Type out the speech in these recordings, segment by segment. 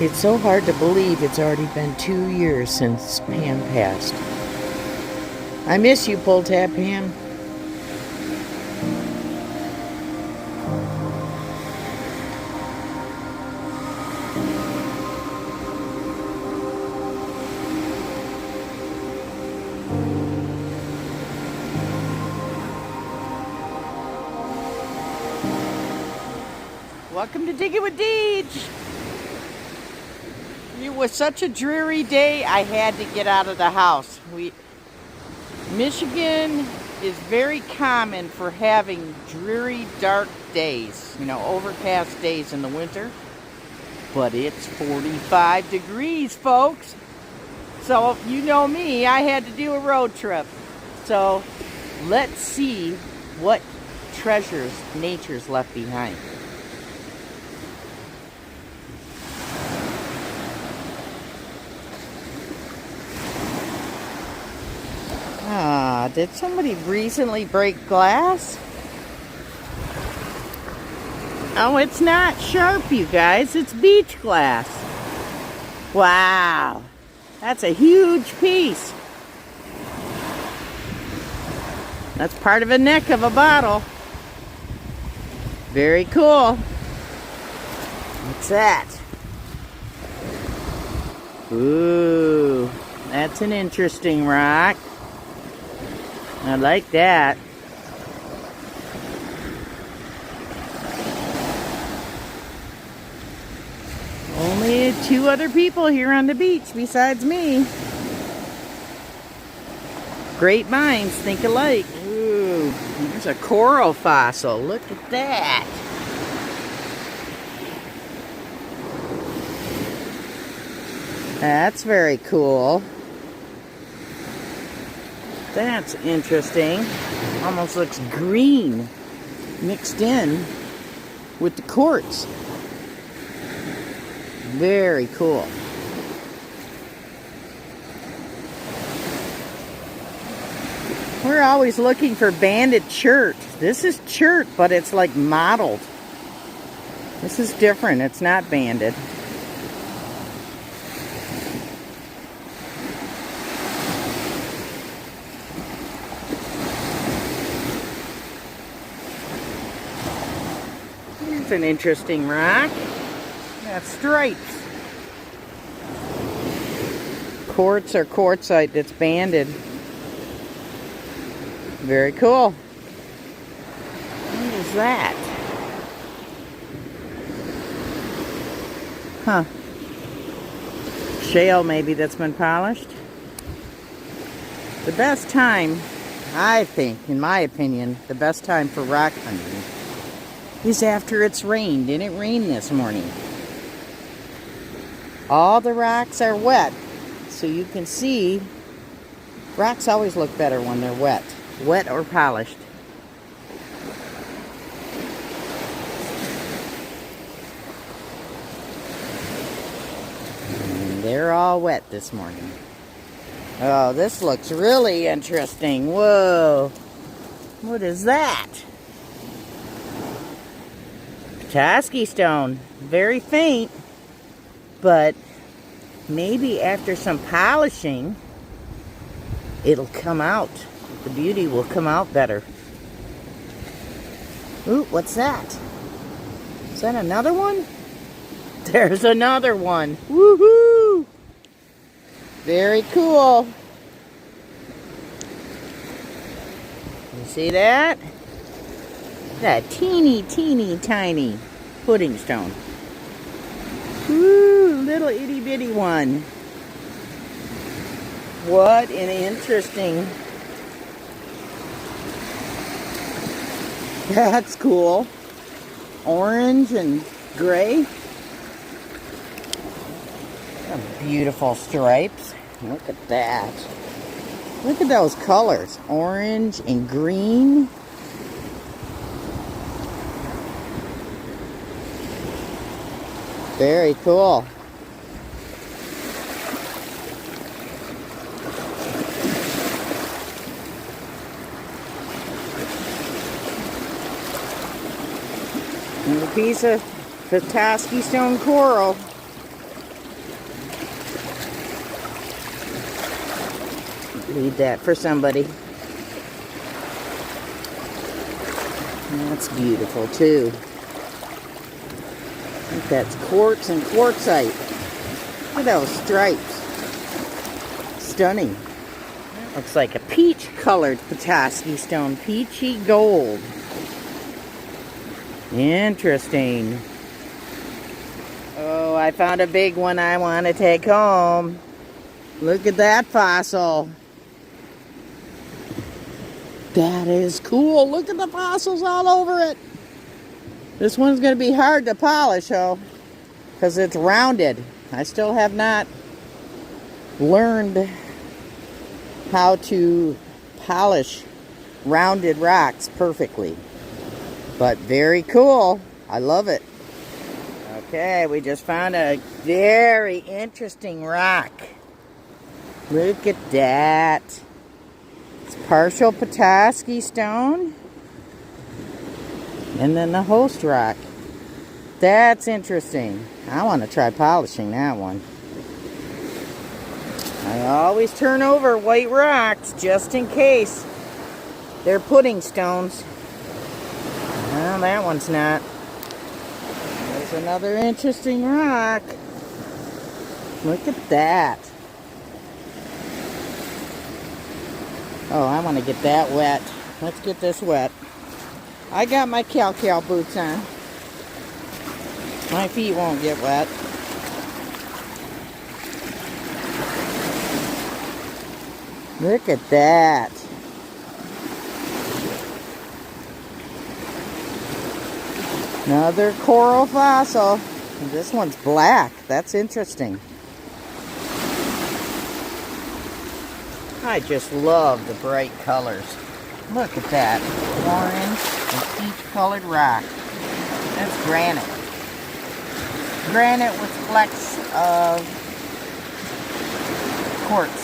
It's so hard to believe it's already been 2 years since Pam passed. I miss you, Pull Tab Pam. Welcome to Dig It with Deej. It was such a dreary day, I had to get out of the house. Michigan is very common for having dreary, dark days, overcast days in the winter. But it's 45 degrees, folks. So, you know me, I had to do a road trip. So, let's see what treasures nature's left behind. Did somebody recently break glass? Oh, it's not sharp, you guys. It's beach glass. Wow. That's a huge piece. That's part of a neck of a bottle. Very cool. What's that? Ooh, that's an interesting rock. I like that. Only 2 other people here on the beach besides me. Great minds think alike. Ooh, there's a coral fossil. Look at that. That's very cool. That's interesting. Almost looks green mixed in with the quartz. Very cool. We're always looking for banded chert. This is chert, but it's like mottled. This is different. It's not banded. It's an interesting rock. Got stripes. Quartz or quartzite that's banded. Very cool. What is that? Huh. Shale maybe that's been polished. The best time, I think, in my opinion, the best time for rock hunting is after it's rained, and it rained this morning. All the rocks are wet, so you can see rocks always look better when they're wet or polished. And they're all wet this morning. Oh, this looks really interesting. Whoa, what is that? Petoskey stone, very faint, but maybe after some polishing, it'll come out. The beauty will come out better. Ooh, what's that? Is that another one? There's another one. Woohoo! Very cool. You see that? That teeny tiny pudding stone. Ooh, little itty bitty one. What an interesting. That's cool. Orange and gray. Beautiful stripes. Look at that. Look at those colors. Orange and green. Very cool. And a piece of Petoskey stone coral. Leave that for somebody. That's beautiful too. I think that's quartz and quartzite. Look at those stripes. Stunning. Looks like a peach-colored Petoskey stone. Peachy gold. Interesting. Oh, I found a big one I want to take home. Look at that fossil. That is cool. Look at the fossils all over it. This one's going to be hard to polish, though, because it's rounded. I still have not learned how to polish rounded rocks perfectly. But very cool. I love it. Okay, we just found a very interesting rock. Look at that. It's partial Petoskey stone. And then the host rock. That's interesting. I want to try polishing that one. I always turn over white rocks just in case they're pudding stones. Well, that one's not. There's another interesting rock. Look at that. Oh, I want to get that wet. Let's get this wet. I got my Cal boots on. My feet won't get wet. Look at that. Another coral fossil. This one's black. That's interesting. I just love the bright colors. Look at that. Orange and peach colored rock. That's granite. Granite with flecks of quartz.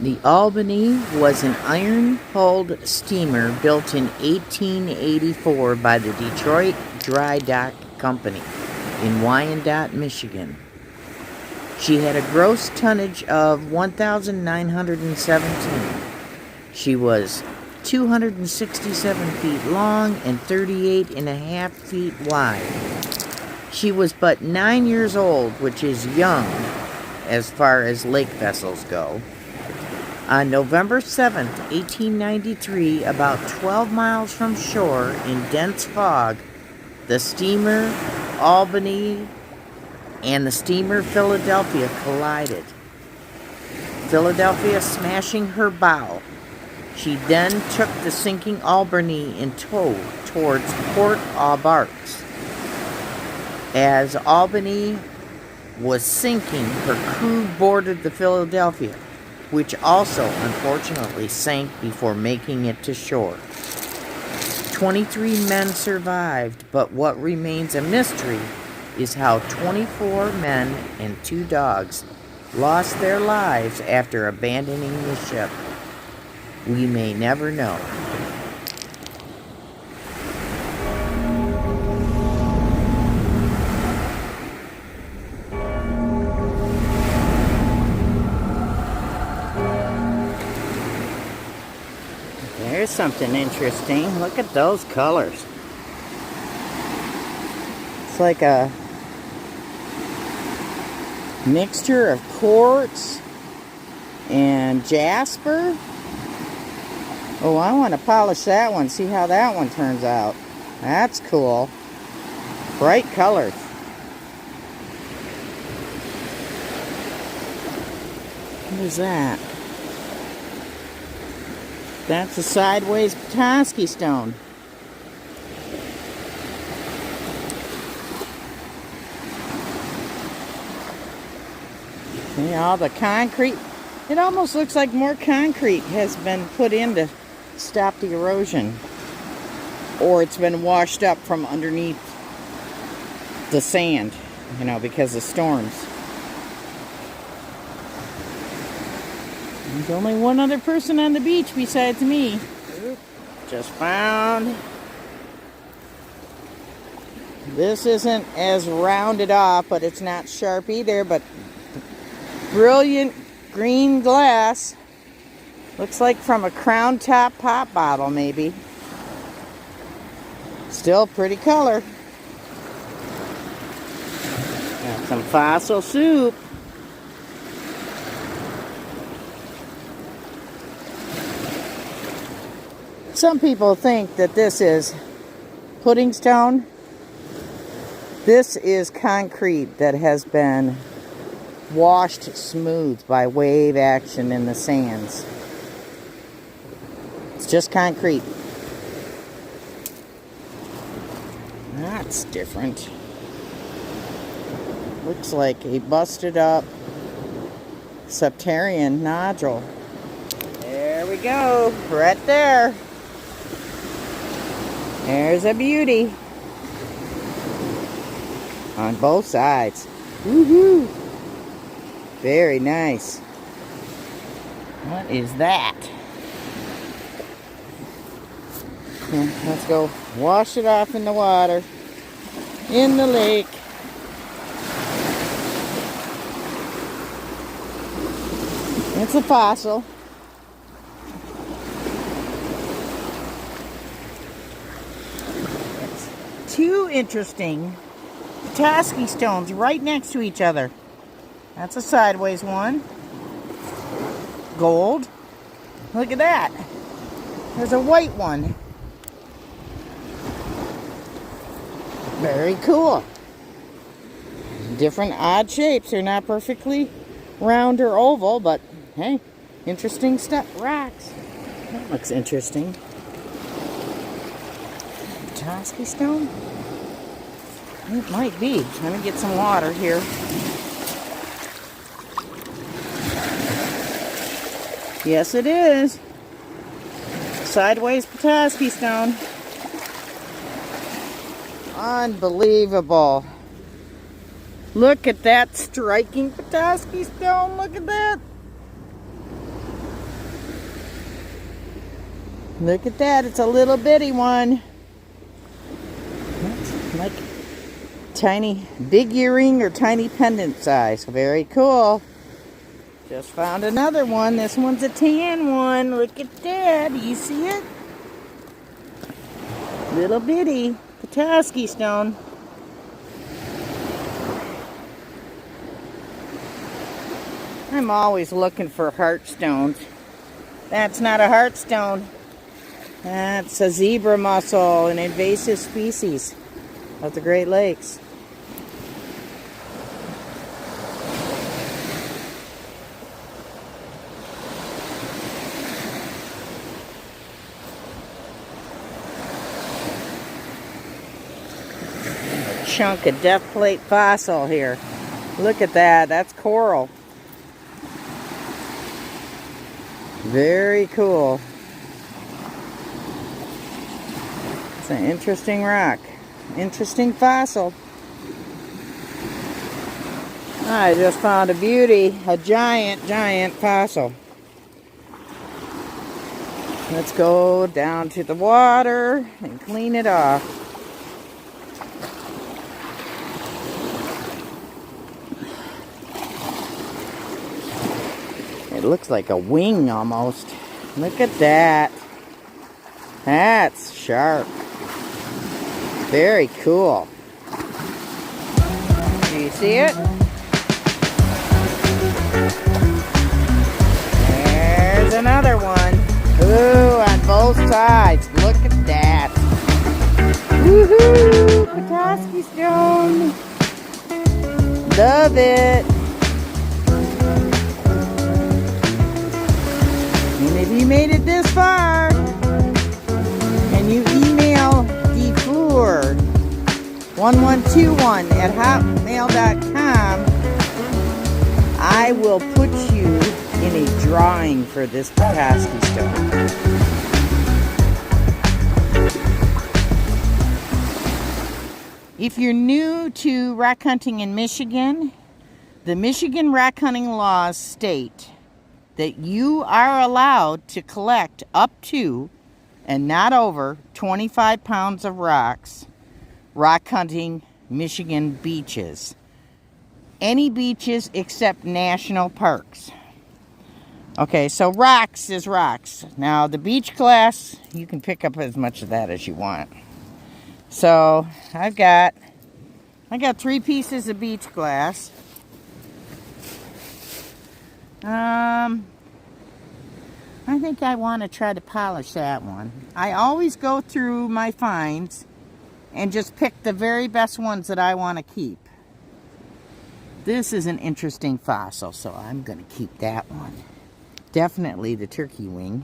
The Albany was an iron-hulled steamer built in 1884 by the Detroit Dry Dock Company in Wyandotte, Michigan. She had a gross tonnage of 1,917. She was 267 feet long and 38 and a half feet wide. She was but 9 years old, which is young as far as lake vessels go. On November 7th, 1893, about 12 miles from shore in dense fog, the steamer Albany and the steamer Philadelphia collided. Philadelphia smashing her bow. She then took the sinking Albany in tow towards Port aux Barques. As Albany was sinking, her crew boarded the Philadelphia, which also unfortunately sank before making it to shore. 23 men survived, but what remains a mystery is how 24 men and 2 dogs lost their lives after abandoning the ship. We may never know. There's something interesting. Look at those colors. It's like a mixture of quartz and jasper. Oh, I want to polish that one. See how that one turns out. That's cool. Bright colors. What is that? That's a sideways Petoskey stone. See all the concrete. It almost looks like more concrete has been put in to stop the erosion. Or it's been washed up from underneath the sand, you know, because of storms. There's only one other person on the beach besides me. just found. This isn't as rounded off, but it's not sharp either, but brilliant green glass. Looks like from a Crown Top pop bottle, maybe. Still pretty color. Got some fossil soup. Some people think that this is pudding stone. This is concrete that has been washed smooth by wave action in the sands. It's just concrete. That's different. Looks like a busted up septarian nodule. There we go, right there. There's a beauty. On both sides. Woohoo! Very nice. What is that? Let's go wash it off in the water. In the lake. It's a fossil. It's two interesting Petoskey stones right next to each other. That's a sideways one. Gold. Look at that. There's a white one. Very cool. Different odd shapes. They're not perfectly round or oval, but hey, interesting stuff. Rocks. That looks interesting. Petoskey stone? It might be. Let me get some water here. Yes, it is. Sideways Petoskey stone. Unbelievable. Look at that striking Petoskey stone. Look at that. Look at that. It's a little bitty one. That's like tiny, big earring or tiny pendant size. Very cool. Just found another one. This one's a tan one. Look at that. Do you see it? Little bitty Petoskey stone. I'm always looking for heart stones. That's not a heart stone. That's a zebra mussel, an invasive species of the Great Lakes. Chunk of death plate fossil here. Look at that. That's coral. Very cool. It's an interesting rock. Interesting fossil. I just found a beauty. A giant fossil. Let's go down to the water and clean it off. It looks like a wing almost. Look at that. That's sharp. Very cool. Do you see it? There's another one. Ooh, on both sides. Look at that. Woohoo! Petoskey stone. Love it. And if you made it this far, and you email defleur1121@hotmail.com, I will put you in a drawing for this Petoskey stone. If you're new to rock hunting in Michigan, the Michigan rock hunting laws state that you are allowed to collect up to and not over 25 pounds of rocks, rock hunting Michigan beaches. Any beaches except national parks. Okay, so rocks is rocks. Now the beach glass, you can pick up as much of that as you want. So I got 3 pieces of beach glass. I think I want to try to polish that one. I always go through my finds and just pick the very best ones that I want to keep. This is an interesting fossil, so I'm going to keep that one. Definitely the turkey wing.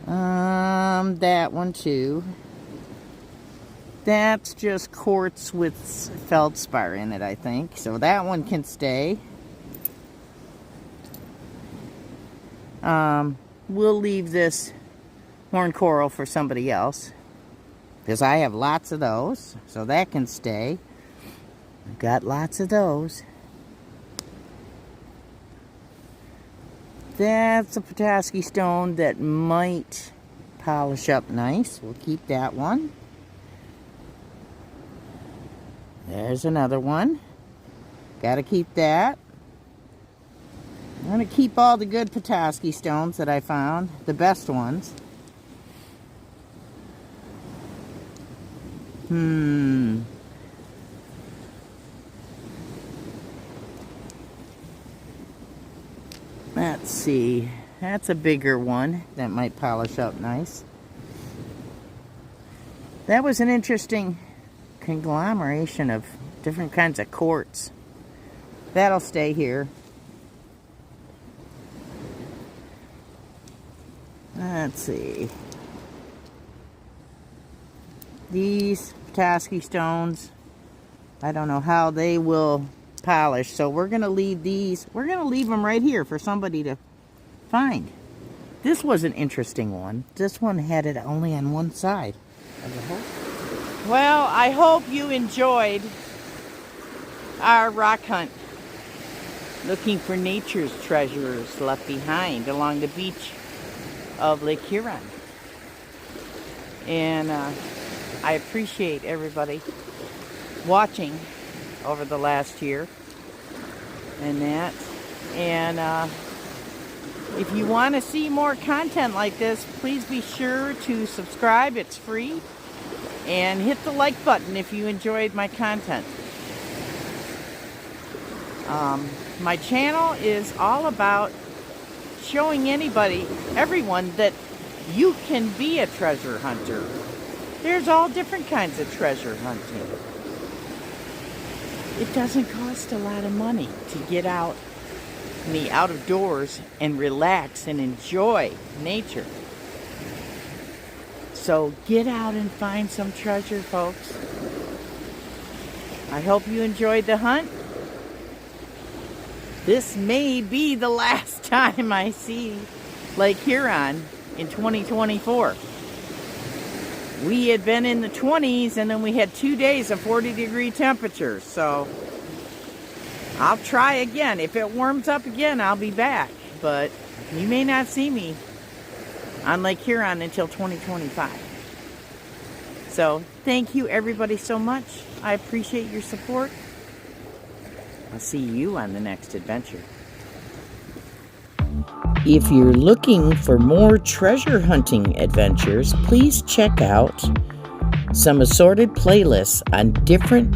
That one too. That's just quartz with feldspar in it, I think. So that one can stay. We'll leave this horn coral for somebody else, because I have lots of those, so that can stay. I've got lots of those. That's a Petoskey stone that might polish up nice. We'll keep that one. There's another one. Gotta keep that. I'm going to keep all the good Petoskey stones that I found, the best ones. Let's see. That's a bigger one that might polish up nice. That was an interesting conglomeration of different kinds of quartz. That'll stay here. Let's see. These Petoskey stones, I don't know how they will polish, so we're going to leave these. We're going to leave them right here for somebody to find. This was an interesting one. This one had it only on one side of the hole. Well, I hope you enjoyed our rock hunt, looking for nature's treasures left behind along the beach of Lake Huron. And I appreciate everybody watching over the last year and that. And if you want to see more content like this, please be sure to subscribe. It's free. And hit the like button if you enjoyed my content. My channel is all about showing everyone that you can be a treasure hunter. There's all different kinds of treasure hunting. It doesn't cost a lot of money to get out in the out of doors and relax and enjoy nature. So get out and find some treasure, folks. I hope you enjoyed the hunt. This may be the last time I see Lake Huron in 2024. We had been in the 20s and then we had 2 days of 40-degree temperatures. So I'll try again. If it warms up again, I'll be back. But you may not see me on Lake Huron until 2025. So thank you everybody so much. I appreciate your support. I'll see you on the next adventure. If you're looking for more treasure hunting adventures, please check out some assorted playlists on different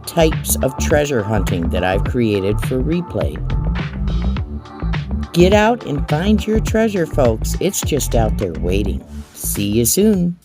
types of treasure hunting that I've created for replay. Get out and find your treasure, folks. It's just out there waiting. See you soon.